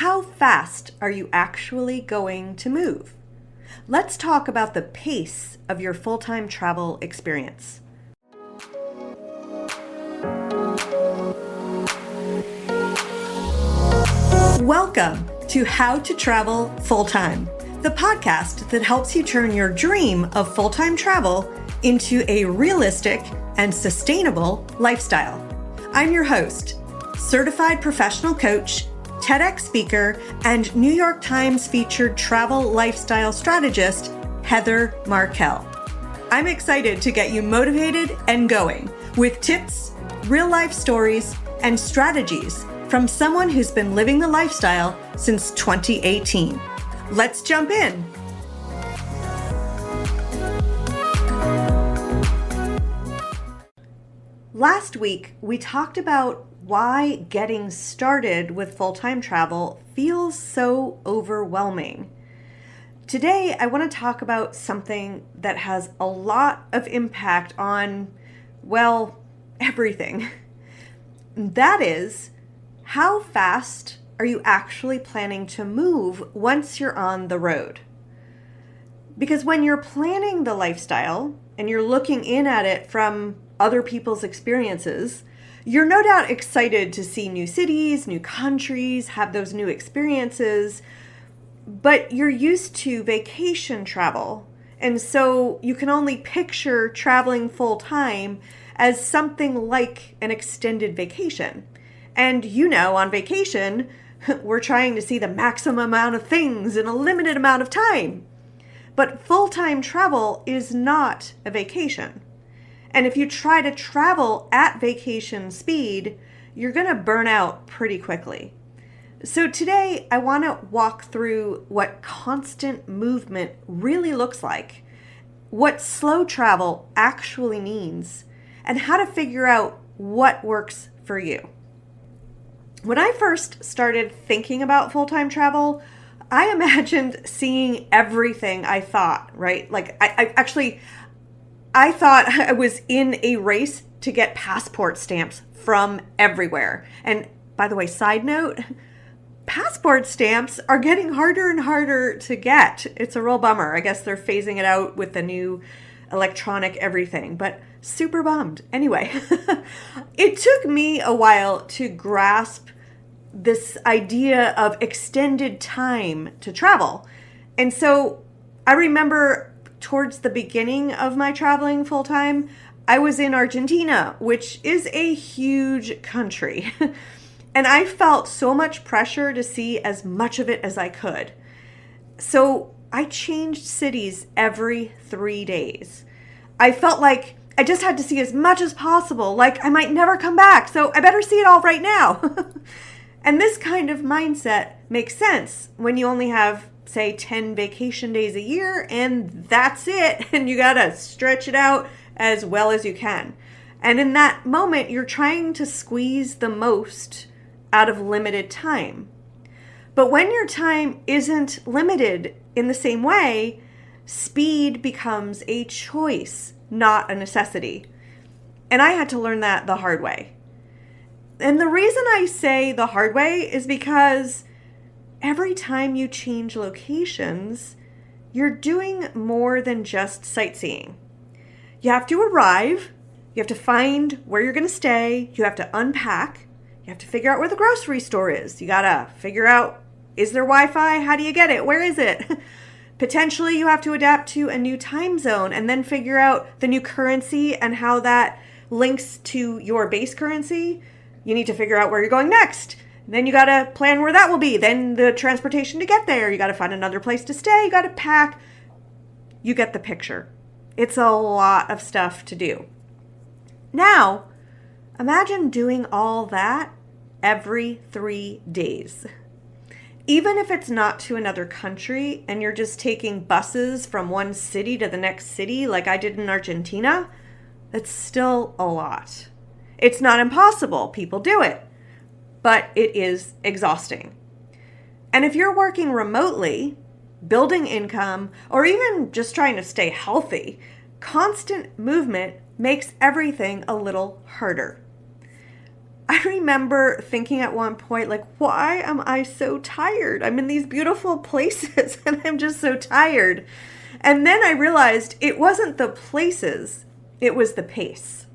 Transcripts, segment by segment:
How fast are you actually going to move? Let's talk about the pace of your full-time travel experience. Welcome to How to Travel Full-Time, the podcast that helps you turn your dream of full-time travel into a realistic and sustainable lifestyle. I'm your host, certified professional coach, TEDx speaker, and New York Times featured travel lifestyle strategist, Heather Markel. I'm excited to get you motivated and going with tips, real-life stories, and strategies from someone who's been living the lifestyle since 2018. Let's jump in. Last week, we talked about why getting started with full-time travel feels so overwhelming. Today, I want to talk about something that has a lot of impact on, well, everything. That is, how fast are you actually planning to move once you're on the road? Because when you're planning the lifestyle and you're looking in at it from other people's experiences, you're no doubt excited to see new cities, new countries, have those new experiences, but you're used to vacation travel. And so you can only picture traveling full time as something like an extended vacation. And on vacation, we're trying to see the maximum amount of things in a limited amount of time. But full-time travel is not a vacation. And if you try to travel at vacation speed, you're going to burn out pretty quickly. So today, I want to walk through what constant movement really looks like, what slow travel actually means, and how to figure out what works for you. When I first started thinking about full-time travel, I imagined seeing everything I thought, right? Like I thought I was in a race to get passport stamps from everywhere. And by the way, side note, passport stamps are getting harder and harder to get. It's a real bummer. I guess they're phasing it out with the new electronic everything, but super bummed. Anyway, it took me a while to grasp this idea of extended time to travel. And so I remember towards the beginning of my traveling full time, I was in Argentina, which is a huge country. And I felt so much pressure to see as much of it as I could. So I changed cities every 3 days. I felt like I just had to see as much as possible, like I might never come back, so I better see it all right now. And this kind of mindset makes sense when you only have, say, 10 vacation days a year, and that's it, and you gotta stretch it out as well as you can. And in that moment, you're trying to squeeze the most out of limited time. But when your time isn't limited in the same way, speed becomes a choice, not a necessity. And I had to learn that the hard way. And the reason I say the hard way is because every time you change locations, you're doing more than just sightseeing. You have to arrive, you have to find where you're going to stay, you have to unpack, you have to figure out where the grocery store is. You got to figure out, is there Wi-Fi? How do you get it? Where is it? Potentially, you have to adapt to a new time zone and then figure out the new currency and how that links to your base currency. You need to figure out where you're going next. Then you got to plan where that will be. Then the transportation to get there. You got to find another place to stay. You got to pack. You get the picture. It's a lot of stuff to do. Now, imagine doing all that every 3 days. Even if it's not to another country and you're just taking buses from one city to the next city like I did in Argentina, that's still a lot. It's not impossible. People do it. But it is exhausting. And if you're working remotely, building income, or even just trying to stay healthy, constant movement makes everything a little harder. I remember thinking at one point, like, why am I so tired? I'm in these beautiful places and I'm just so tired. And then I realized it wasn't the places, it was the pace.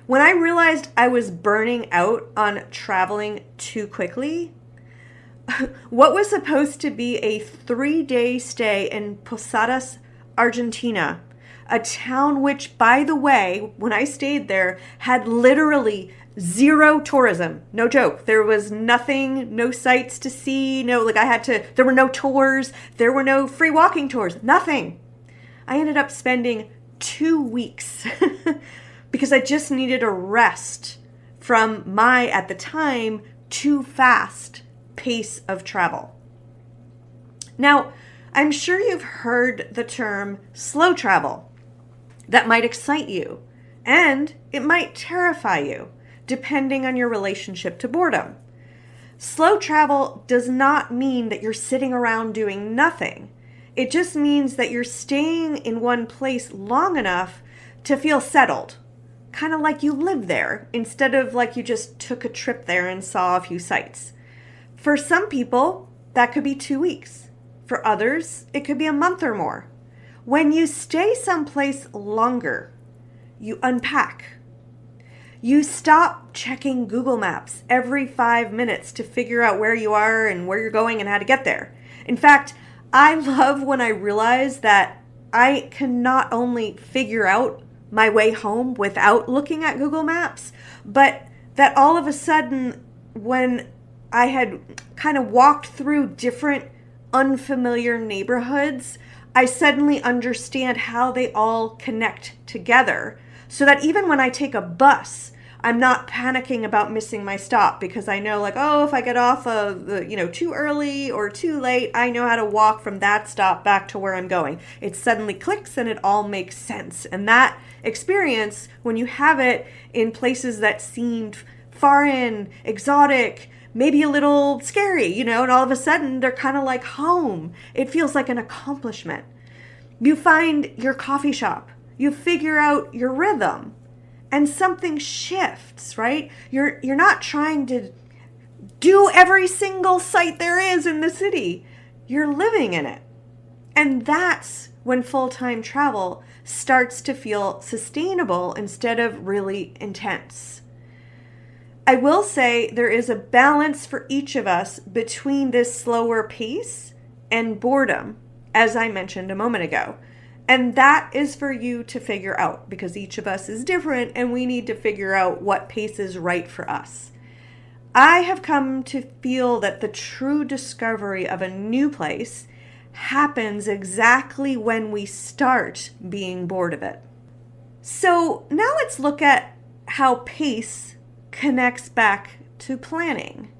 When I realized I was burning out on traveling too quickly, what was supposed to be a 3-day stay in Posadas, Argentina, a town which, by the way, when I stayed there, had literally zero tourism. No joke. There was nothing, no sights to see, there were no tours, there were no free walking tours, nothing. I ended up spending 2 weeks because I just needed a rest from my, at the time, too fast pace of travel. Now, I'm sure you've heard the term slow travel. That might excite you, and it might terrify you, depending on your relationship to boredom. Slow travel does not mean that you're sitting around doing nothing. It just means that you're staying in one place long enough to feel settled, kind of like you live there, instead of like you just took a trip there and saw a few sights. For some people, that could be 2 weeks. For others, it could be a month or more. When you stay someplace longer, you unpack. You stop checking Google Maps every 5 minutes to figure out where you are and where you're going and how to get there. In fact, I love when I realize that I can not only figure out my way home without looking at Google Maps, but that all of a sudden, when I had kind of walked through different unfamiliar neighborhoods, I suddenly understand how they all connect together, so that even when I take a bus, I'm not panicking about missing my stop, because I know, like, oh, if I get off too early or too late, I know how to walk from that stop back to where I'm going. It suddenly clicks and it all makes sense. And that experience, when you have it in places that seemed foreign, exotic, maybe a little scary, and all of a sudden they're kind of like home. It feels like an accomplishment. You find your coffee shop, you figure out your rhythm, and something shifts, right? You're not trying to do every single site there is in the city. You're living in it. And that's when full-time travel starts to feel sustainable instead of really intense. I will say there is a balance for each of us between this slower pace and boredom, as I mentioned a moment ago. And that is for you to figure out, because each of us is different and we need to figure out what pace is right for us. I have come to feel that the true discovery of a new place happens exactly when we start being bored of it. So now let's look at how pace connects back to planning.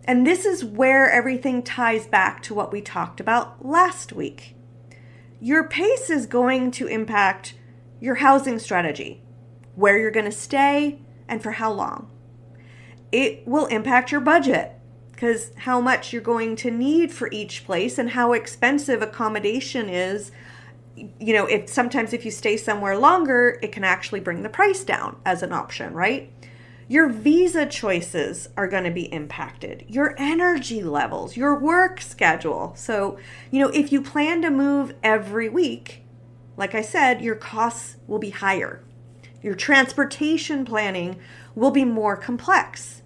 And this is where everything ties back to what we talked about last week. Your pace is going to impact your housing strategy, where you're going to stay and for how long. It will impact your budget, because how much you're going to need for each place and how expensive accommodation is. If you stay somewhere longer, it can actually bring the price down as an option, right? Your visa choices are going to be impacted, your energy levels, your work schedule. So, if you plan to move every week, like I said, your costs will be higher. Your transportation planning will be more complex.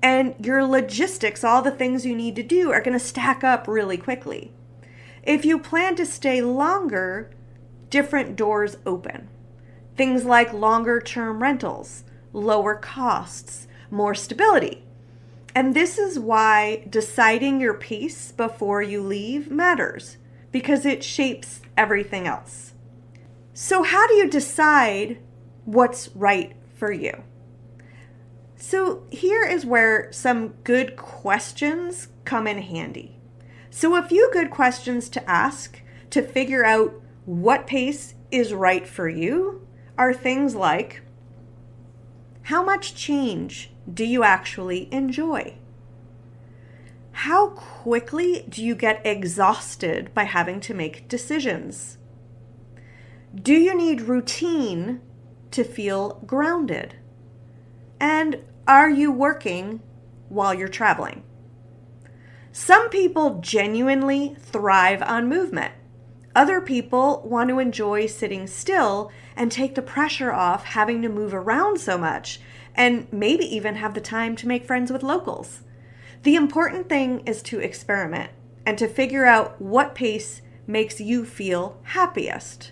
And your logistics, all the things you need to do, are going to stack up really quickly. If you plan to stay longer, different doors open. Things like longer term rentals, lower costs, more stability. And this is why deciding your pace before you leave matters, because it shapes everything else. So how do you decide what's right for you? So here is where some good questions come in handy. So a few good questions to ask to figure out what pace is right for you are things like, how much change do you actually enjoy? How quickly do you get exhausted by having to make decisions? Do you need routine to feel grounded? And Are you working while you're traveling? Some people genuinely thrive on movement. Other people want to enjoy sitting still and take the pressure off having to move around so much, and maybe even have the time to make friends with locals. The important thing is to experiment and to figure out what pace makes you feel happiest.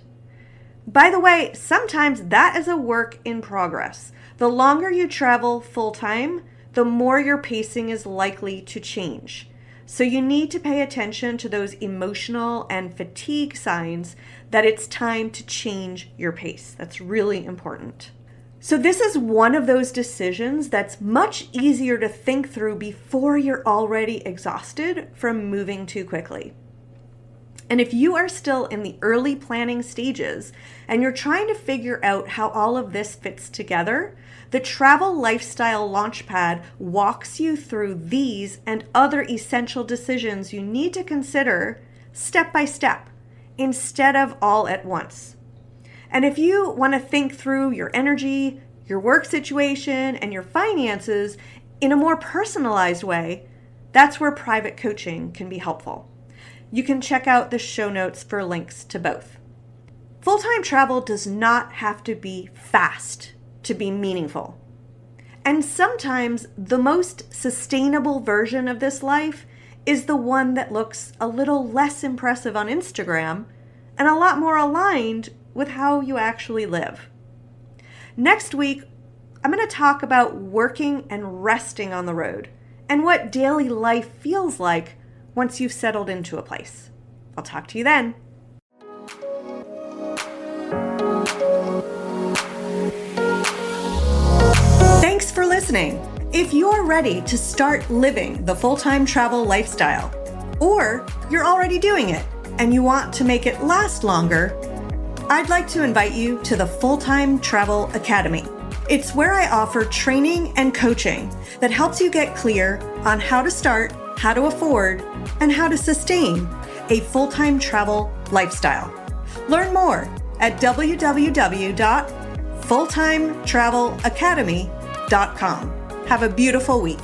By the way, sometimes that is a work in progress. The longer you travel full-time, the more your pacing is likely to change. So you need to pay attention to those emotional and fatigue signs that it's time to change your pace. That's really important. So this is one of those decisions that's much easier to think through before you're already exhausted from moving too quickly. And if you are still in the early planning stages and you're trying to figure out how all of this fits together, the Travel Lifestyle Launchpad walks you through these and other essential decisions you need to consider step by step instead of all at once. And if you want to think through your energy, your work situation, and your finances in a more personalized way, that's where private coaching can be helpful. You can check out the show notes for links to both. Full-time travel does not have to be fast to be meaningful. And sometimes the most sustainable version of this life is the one that looks a little less impressive on Instagram and a lot more aligned with how you actually live. Next week, I'm going to talk about working and resting on the road and what daily life feels like once you've settled into a place. I'll talk to you then. Thanks for listening. If you're ready to start living the full-time travel lifestyle, or you're already doing it and you want to make it last longer, I'd like to invite you to the Full-Time Travel Academy. It's where I offer training and coaching that helps you get clear on how to start, how to afford, and how to sustain a full-time travel lifestyle. Learn more at www.fulltimetravelacademy.com. Have a beautiful week.